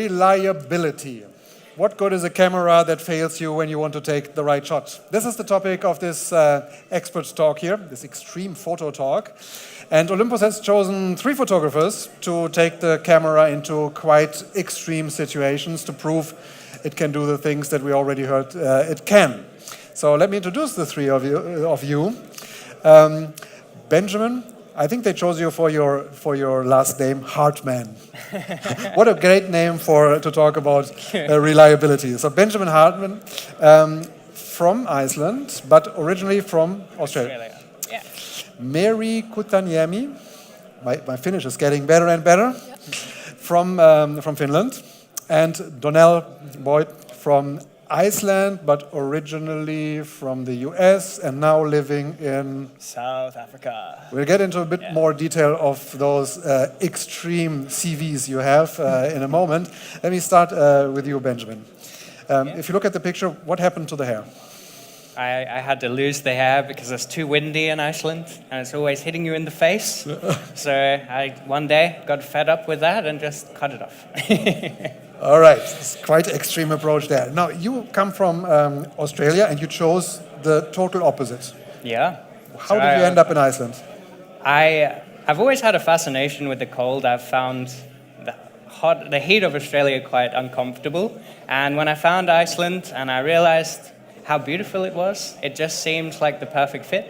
Reliability. What good is a camera that fails you when you want to take the right shot? This is the topic of this expert talk here, this extreme photo talk. And Olympus has chosen 3 photographers to take the camera into quite extreme situations to prove it can do the things that we already heard it can. So let me introduce the 3 of you. Benjamin, I think they chose you for your last name, Hardman. What a great name to talk about reliability. So Benjamin Hardman, from Iceland, but originally from Australia. Yeah. Meeri Koutaniemi, my Finnish is getting better and better, from Finland, and Donal Boyd from Iceland, but originally from the US and now living in South Africa. We'll get into a bit more detail of those extreme CVs you have in a moment. Let me start with you, Benjamin. If you look at the picture, what happened to the hair? I had to lose the hair because it's too windy in Iceland and it's always hitting you in the face. So I one day got fed up with that and just cut it off. All right, it's quite an extreme approach there. Now, you come from Australia and you chose the total opposite. Yeah. How did you end up in Iceland? I've always had a fascination with the cold. I've found the heat of Australia quite uncomfortable. And when I found Iceland and I realized how beautiful it was, it just seemed like the perfect fit.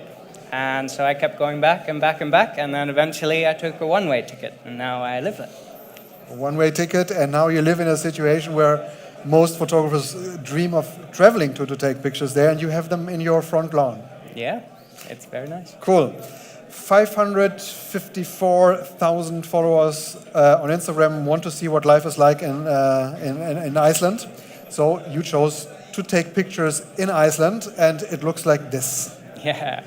And so I kept going back and back and back. And then eventually I took a one-way ticket and now I live there. A one-way ticket, and now you live in a situation where most photographers dream of traveling to take pictures there, and you have them in your front lawn. Yeah, it's very nice. Cool. 554,000 followers on Instagram want to see what life is like in Iceland. So you chose to take pictures in Iceland, and it looks like this. Yeah.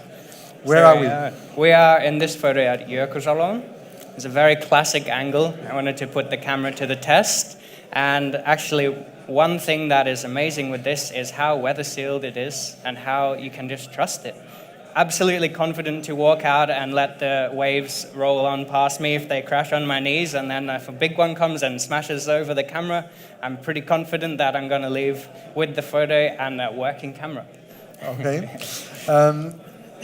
Where are we? We are in this photo at Jökulsárlón. It's a very classic angle. I wanted to put the camera to the test. And actually, one thing that is amazing with this is how weather sealed it is and how you can just trust it. Absolutely confident to walk out and let the waves roll on past me if they crash on my knees. And then if a big one comes and smashes over the camera, I'm pretty confident that I'm going to leave with the photo and a working camera. Okay.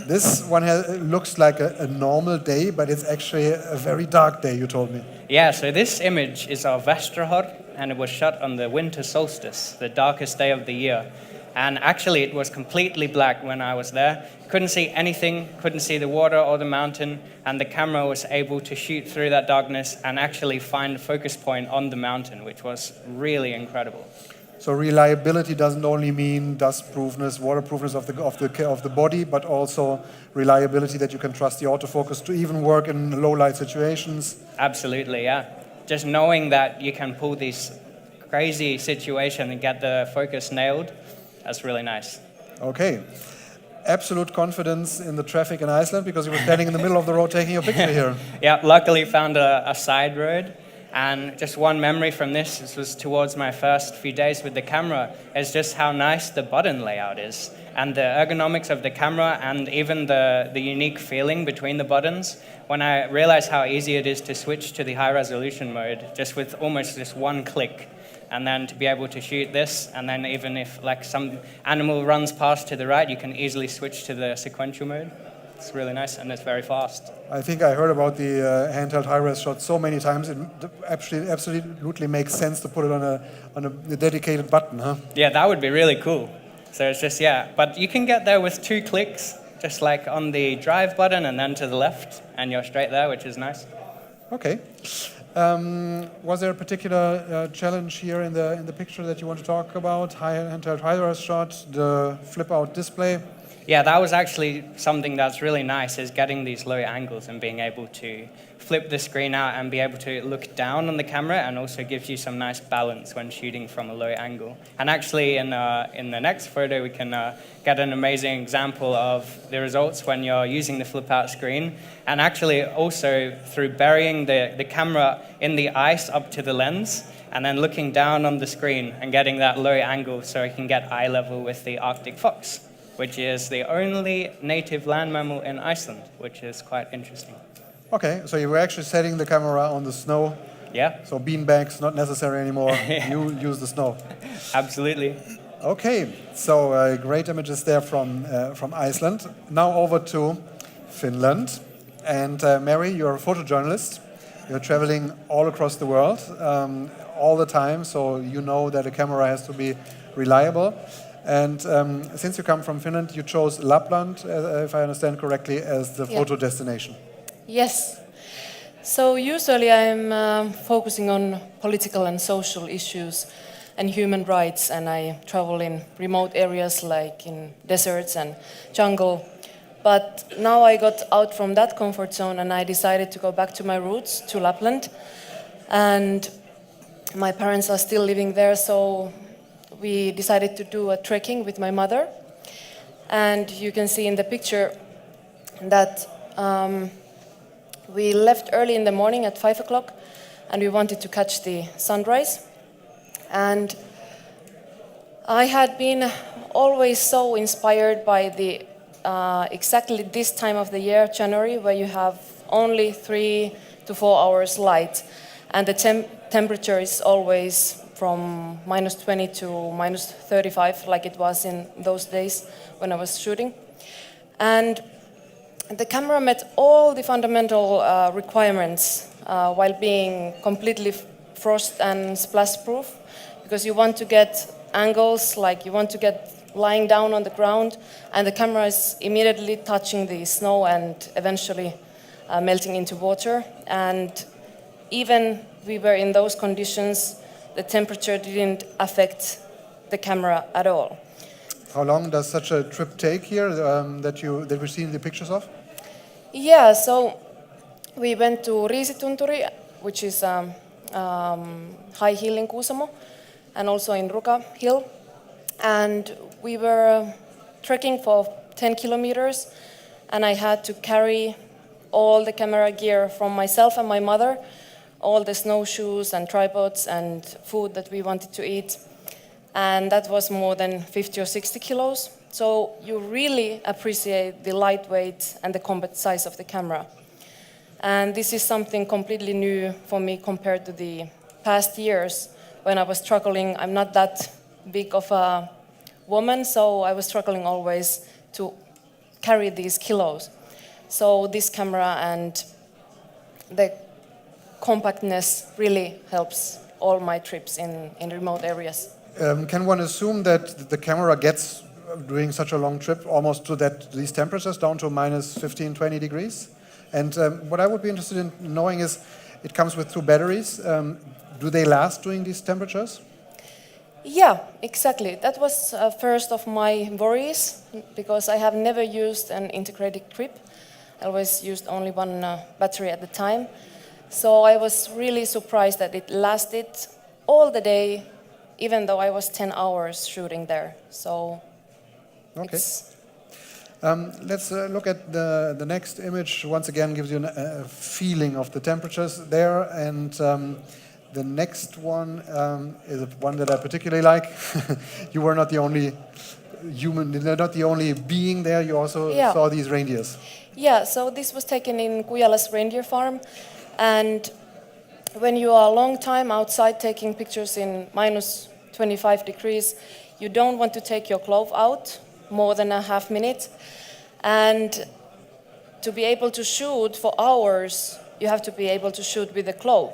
This one looks like a normal day, but it's actually a very dark day, you told me. Yeah, so this image is our Vestrahor, and it was shot on the winter solstice, the darkest day of the year. And actually, it was completely black when I was there. Couldn't see anything, couldn't see the water or the mountain, and the camera was able to shoot through that darkness and actually find a focus point on the mountain, which was really incredible. So reliability doesn't only mean dust-proofness, waterproofness of the body, but also reliability that you can trust the autofocus to even work in low-light situations. Absolutely, yeah. Just knowing that you can pull these crazy situations and get the focus nailed, that's really nice. Okay. Absolute confidence in the traffic in Iceland because you were standing in the middle of the road taking your picture here. Yeah, luckily found a side road. And just one memory from this was towards my first few days with the camera, is just how nice the button layout is. And the ergonomics of the camera and even the unique feeling between the buttons. When I realized how easy it is to switch to the high resolution mode, just with almost just one click. And then to be able to shoot this, and then even if like some animal runs past to the right, you can easily switch to the sequential mode. It's really nice and it's very fast. I think I heard about the handheld high-res shot so many times. It absolutely makes sense to put it on a dedicated button, huh? Yeah, that would be really cool. So it's just, yeah. But you can get there with 2 clicks, just like on the drive button and then to the left, and you're straight there, which is nice. Okay. Was there a particular challenge here in the picture that you want to talk about? Handheld high-res shot, the flip-out display? Yeah, that was actually something that's really nice, is getting these low angles and being able to flip the screen out and be able to look down on the camera, and also gives you some nice balance when shooting from a low angle. And actually in the next photo we can get an amazing example of the results when you're using the flip out screen, and actually also through burying the camera in the ice up to the lens and then looking down on the screen and getting that low angle so I can get eye level with the Arctic fox, which is the only native land mammal in Iceland, which is quite interesting. Okay, so you were actually setting the camera on the snow Yeah. So beanbags not necessary anymore. You use the snow. Absolutely. Okay, so great images there from Iceland. Now over to Finland. And Meeri, you're a photojournalist. You're traveling all across the world, all the time, so you know that a camera has to be reliable. And since you come from Finland, you chose Lapland, if I understand correctly, as the photo destination. Yes. So usually I'm focusing on political and social issues and human rights, and I travel in remote areas like in deserts and jungle. But now I got out from that comfort zone and I decided to go back to my roots, to Lapland. And my parents are still living there, so we decided to do a trekking with my mother. And you can see in the picture that we left early in the morning at 5 o'clock and we wanted to catch the sunrise. And I had been always so inspired by the exactly this time of the year, January, where you have only 3 to 4 hours light, and the temperature is always from -20 to -35, like it was in those days when I was shooting. And the camera met all the fundamental requirements while being completely frost and splash proof, because you want to get angles, like you want to get lying down on the ground, and the camera is immediately touching the snow and eventually melting into water. And even we were in those conditions, the temperature didn't affect the camera at all. How long does such a trip take here that we're seeing the pictures of? Yeah, so we went to Riisitunturi, which is high hill in Kuusamo, and also in Ruka Hill. And we were trekking for 10 kilometers, and I had to carry all the camera gear from myself and my mother, all the snowshoes and tripods and food that we wanted to eat. And that was more than 50 or 60 kilos. So you really appreciate the lightweight and the compact size of the camera. And this is something completely new for me compared to the past years when I was struggling. I'm not that big of a woman, so I was struggling always to carry these kilos. So this camera and the compactness really helps all my trips in remote areas. Can one assume that the camera gets, during such a long trip, almost to these temperatures, down to -15, 20 degrees? And what I would be interested in knowing is, it comes with 2 batteries. Do they last during these temperatures? Yeah, exactly. That was first of my worries, because I have never used an integrated grip. I always used only one battery at the time. So I was really surprised that it lasted all the day, even though I was 10 hours shooting there. So okay. Let's look at the next image. Once again, gives you a feeling of the temperatures there. And the next one is one that I particularly like. You were not the only human, not the only being there. You also saw these reindeers. Yeah, so this was taken in Kujala's reindeer farm. And when you are a long time outside taking pictures in -25 degrees, you don't want to take your glove out more than a half minute. And to be able to shoot for hours, you have to be able to shoot with a glove.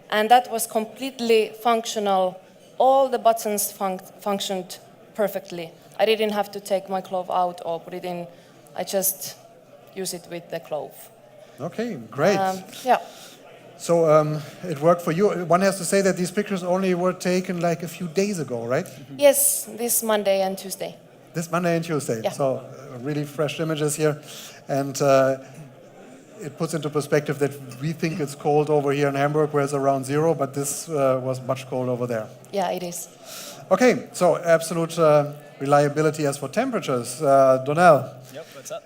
And that was completely functional. All the buttons functioned perfectly. I didn't have to take my glove out or put it in. I just use it with the glove. Okay, great. Yeah. So it worked for you. One has to say that these pictures only were taken like a few days ago, right? Yes, this Monday and Tuesday. This Monday and Tuesday. Yeah. So really fresh images here. And it puts into perspective that we think it's cold over here in Hamburg, where it's around 0, but this was much cold over there. Yeah, it is. Okay, so absolute reliability as for temperatures. Donal. Yep, what's up?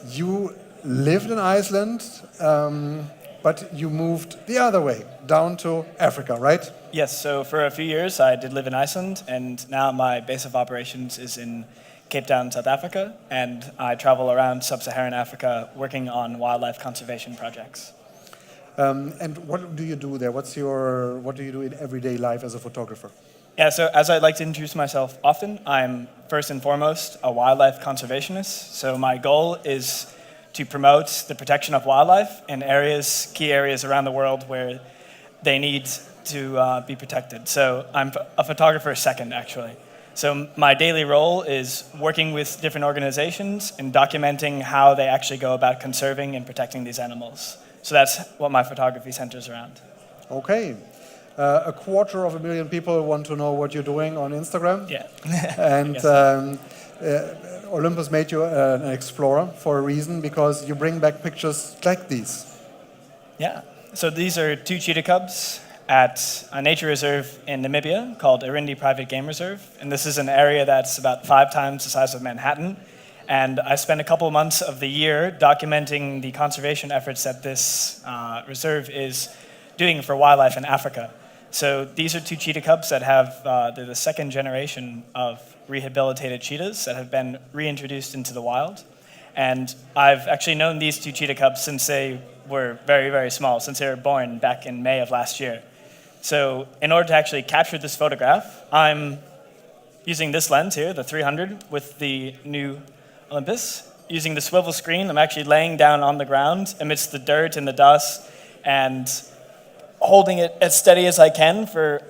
You lived in Iceland, but you moved the other way, down to Africa, right? Yes, so for a few years I did live in Iceland, and now my base of operations is in Cape Town, South Africa, and I travel around sub-Saharan Africa working on wildlife conservation projects. And what do you do there? What do you do in everyday life as a photographer? Yeah, so as I like to introduce myself often, I'm first and foremost a wildlife conservationist. So my goal is to promote the protection of wildlife in key areas around the world where they need to be protected. So I'm a photographer second, actually. So my daily role is working with different organizations and documenting how they actually go about conserving and protecting these animals. So that's what my photography centers around. Okay. 250,000 people want to know what you're doing on Instagram. Yeah. And Olympus made you an explorer for a reason, because you bring back pictures like these. Yeah. So these are 2 cheetah cubs at a nature reserve in Namibia called Irindi Private Game Reserve. And this is an area that's about 5 times the size of Manhattan. And I spent a couple of months of the year documenting the conservation efforts that this reserve is doing for wildlife in Africa. So these are 2 cheetah cubs that they're the second generation of rehabilitated cheetahs that have been reintroduced into the wild. And I've actually known these 2 cheetah cubs since they were very, very small, since they were born back in May of last year. So in order to actually capture this photograph, I'm using this lens here, the 300 with the new Olympus. Using the swivel screen, I'm actually laying down on the ground amidst the dirt and the dust and holding it as steady as I can for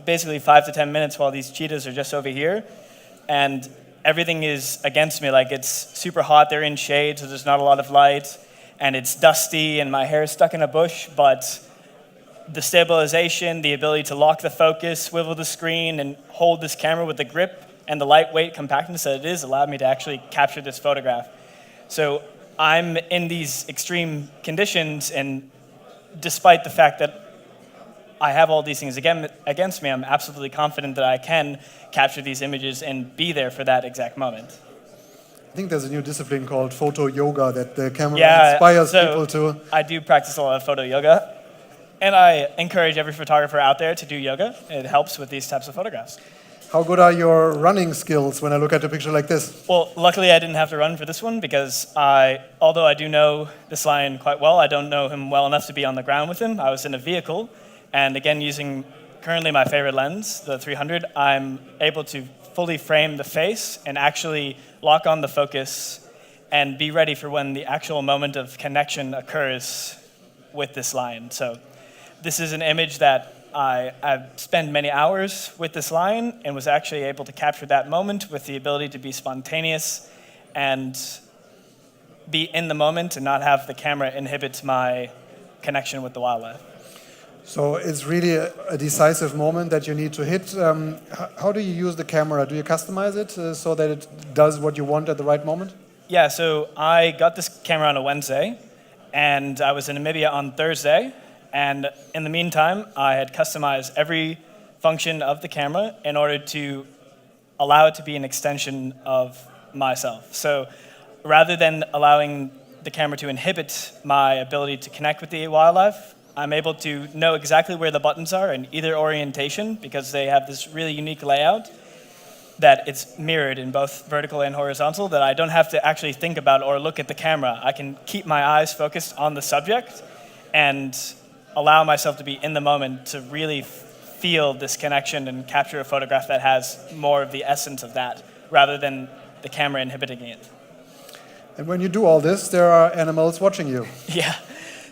basically 5 to 10 minutes while these cheetahs are just over here. And everything is against me, it's super hot, they're in shade, so there's not a lot of light, and it's dusty, and my hair is stuck in a bush, but the stabilization, the ability to lock the focus, swivel the screen, and hold this camera with the grip and the lightweight compactness that it is allowed me to actually capture this photograph. So I'm in these extreme conditions, and despite the fact that I have all these things against me, I'm absolutely confident that I can capture these images and be there for that exact moment. I think there's a new discipline called photo yoga that the camera inspires people to. I do practice a lot of photo yoga, and I encourage every photographer out there to do yoga. It helps with these types of photographs. How good are your running skills when I look at a picture like this? Well, luckily I didn't have to run for this one because although I do know this lion quite well, I don't know him well enough to be on the ground with him. I was in a vehicle, and again, using currently my favorite lens, the 300, I'm able to fully frame the face and actually lock on the focus and be ready for when the actual moment of connection occurs with this lion. So this is an image that I've spent many hours with this lion and was actually able to capture that moment with the ability to be spontaneous and be in the moment and not have the camera inhibit my connection with the wildlife. So it's really a decisive moment that you need to hit. How do you use the camera? Do you customize it so that it does what you want at the right moment? Yeah, so I got this camera on a Wednesday, and I was in Namibia on Thursday. And in the meantime, I had customized every function of the camera in order to allow it to be an extension of myself. So rather than allowing the camera to inhibit my ability to connect with the wildlife, I'm able to know exactly where the buttons are in either orientation because they have this really unique layout that it's mirrored in both vertical and horizontal, that I don't have to actually think about or look at the camera. I can keep my eyes focused on the subject and allow myself to be in the moment to really feel this connection and capture a photograph that has more of the essence of that rather than the camera inhibiting it. And when you do all this, there are animals watching you. Yeah.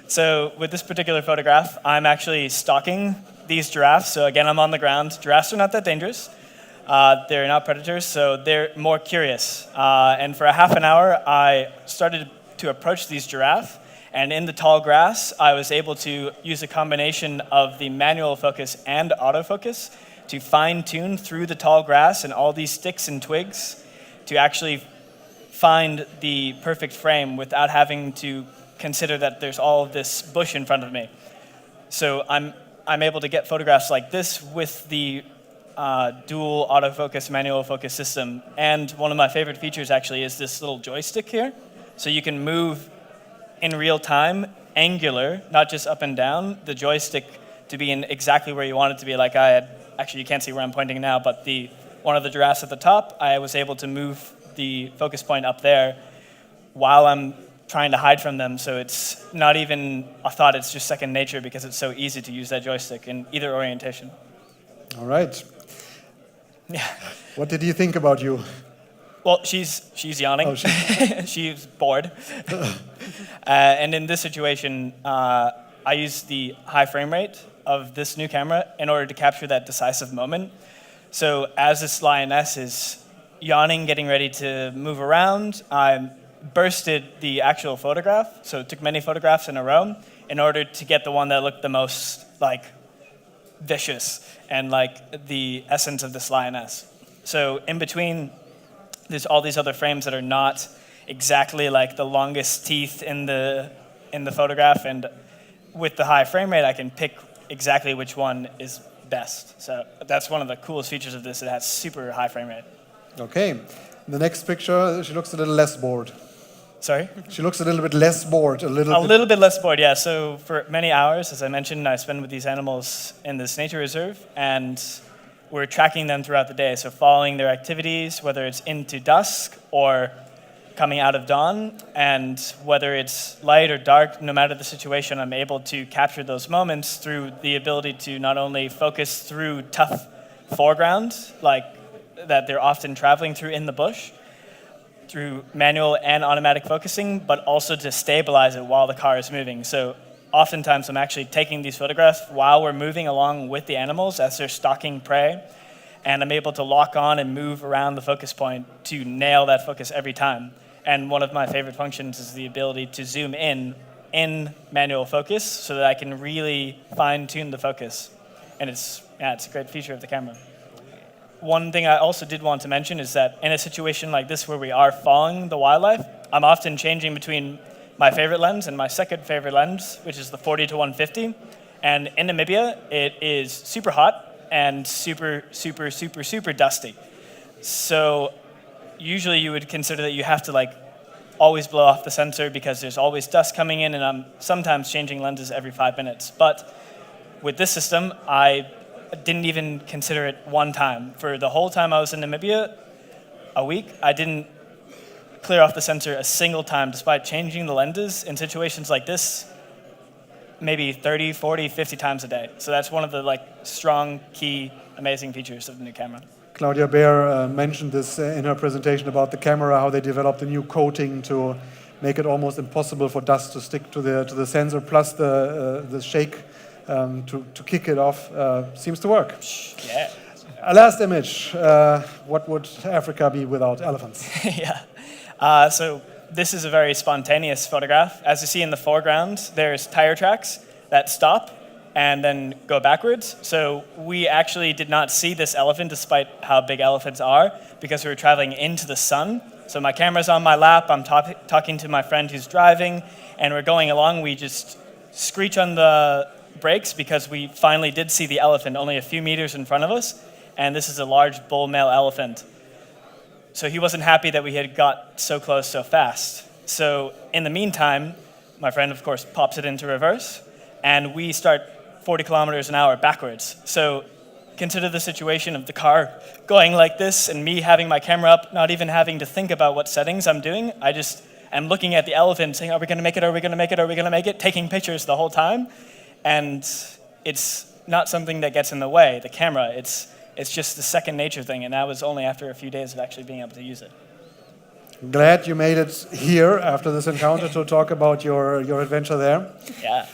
So with this particular photograph, I'm actually stalking these giraffes. So again, I'm on the ground. Giraffes are not that dangerous. They're not predators, so they're more curious. And for a half an hour, I started to approach these giraffes. And in the tall grass, I was able to use a combination of the manual focus and autofocus to fine-tune through the tall grass and all these sticks and twigs to actually find the perfect frame without having to consider that there's all of this bush in front of me. So I'm able to get photographs like this with the dual autofocus, manual focus system. And one of my favorite features actually is this little joystick here. So you can move in real time, angular, not just up and down, the joystick to be in exactly where you want it to be. Like I had, actually you can't see where I'm pointing now, but one of the giraffes at the top, I was able to move the focus point up there while I'm trying to hide from them, so it's not even a thought, it's just second nature because it's so easy to use that joystick in either orientation. All right. Yeah. What did he think about you? Well, she's yawning. Oh, she's bored. And in this situation, I use the high frame rate of this new camera in order to capture that decisive moment. So as this lioness is yawning, getting ready to move around, I bursted the actual photograph, so took many photographs in a row in order to get the one that looked the most like vicious and like the essence of this lioness. So in between, there's all these other frames that are not exactly like the longest teeth in the photograph, and with the high frame rate, I can pick exactly which one is best. So that's one of the coolest features of this. It has super high frame rate. Okay. The next picture, she looks a little less bored. Sorry? She looks a little bit less bored. A little bit less bored, yeah. So for many hours, as I mentioned, I spend with these animals in this nature reserve, and we're tracking them throughout the day. So following their activities, whether it's into dusk or coming out of dawn, and whether it's light or dark, no matter the situation, I'm able to capture those moments through the ability to not only focus through tough foreground, like that they're often traveling through in the bush, through manual and automatic focusing, but also to stabilize it while the car is moving. So oftentimes I'm actually taking these photographs while we're moving along with the animals as they're stalking prey, and I'm able to lock on and move around the focus point to nail that focus every time. And one of my favorite functions is the ability to zoom in manual focus so that I can really fine-tune the focus. And it's a great feature of the camera. One thing I also did want to mention is that in a situation like this where we are following the wildlife, I'm often changing between my favorite lens and my second favorite lens, which is the 40 to 150. And in Namibia, it is super hot and super, super, super, super dusty. So usually you would consider that you have to like always blow off the sensor because there's always dust coming in, and I'm sometimes changing lenses every 5 minutes. But with this system, I didn't even consider it one time. For the whole time I was in Namibia, a week, I didn't clear off the sensor a single time, despite changing the lenses in situations like this, maybe 30, 40, 50 times a day. So that's one of the like strong, key, amazing features of the new camera. Claudia Baer mentioned this in her presentation about the camera, how they developed a new coating to make it almost impossible for dust to stick to the sensor, plus the shake to kick it off. Seems to work. Yeah. A last image. What would Africa be without elephants? Yeah. So this is a very spontaneous photograph. As you see in the foreground, there's tire tracks that stop and then go backwards. So we actually did not see this elephant despite how big elephants are because we were traveling into the sun. So my camera's on my lap, I'm talking to my friend who's driving, and we're going along. We just screech on the brakes because we finally did see the elephant only a few meters in front of us, and this is a large bull male elephant. So he wasn't happy that we had got so close so fast. So in the meantime, my friend, of course, pops it into reverse, and we start 40 kilometers an hour backwards. So consider the situation of the car going like this and me having my camera up, not even having to think about what settings I'm doing. I just am looking at the elephant saying, are we going to make it, are we going to make it, are we going to make it? Taking pictures the whole time. And it's not something that gets in the way, the camera. It's just the second nature thing, and that was only after a few days of actually being able to use it. Glad you made it here after this encounter to talk about your adventure there. Yeah.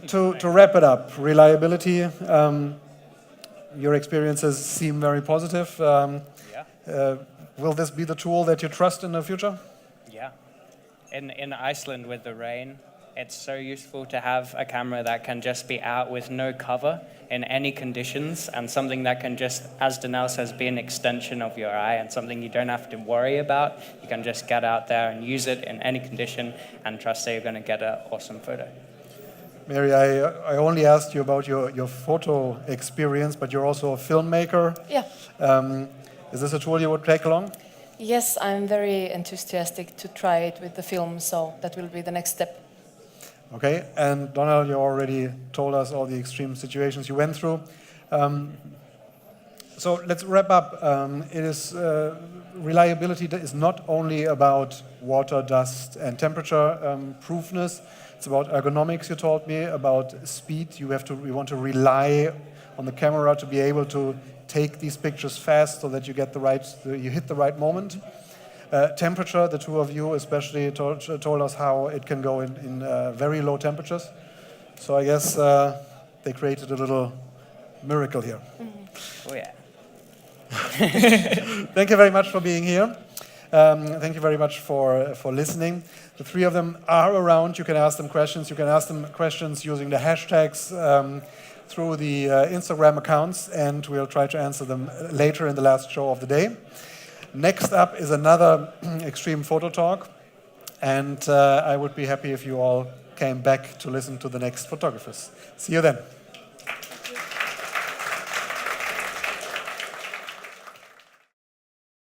To wrap it up, reliability, your experiences seem very positive. Will this be the tool that you trust in the future? Yeah. In Iceland with the rain, it's so useful to have a camera that can just be out with no cover in any conditions, and something that can just, as Donal says, be an extension of your eye and something you don't have to worry about. You can just get out there and use it in any condition and trust that you're going to get an awesome photo. Meeri, I only asked you about your photo experience, but you're also a filmmaker. Yeah. Is this a tool you would take along? Yes, I'm very enthusiastic to try it with the film, so that will be the next step. Okay, and Donal, you already told us all the extreme situations you went through. So let's wrap up. Reliability is not only about water, dust, and temperature proofness. It's about ergonomics. You told me about speed. We want to rely on the camera to be able to take these pictures fast so that you hit the right moment. Temperature. The two of you especially told us how it can go in very low temperatures. So I guess they created a little miracle here. Oh yeah. Thank you very much for being here. Thank you very much for listening. The three of them are around. You can ask them questions. You can ask them questions using the hashtags through the Instagram accounts, and we'll try to answer them later in the last show of the day. Next up is another extreme photo talk, and I would be happy if you all came back to listen to the next photographers. See you then.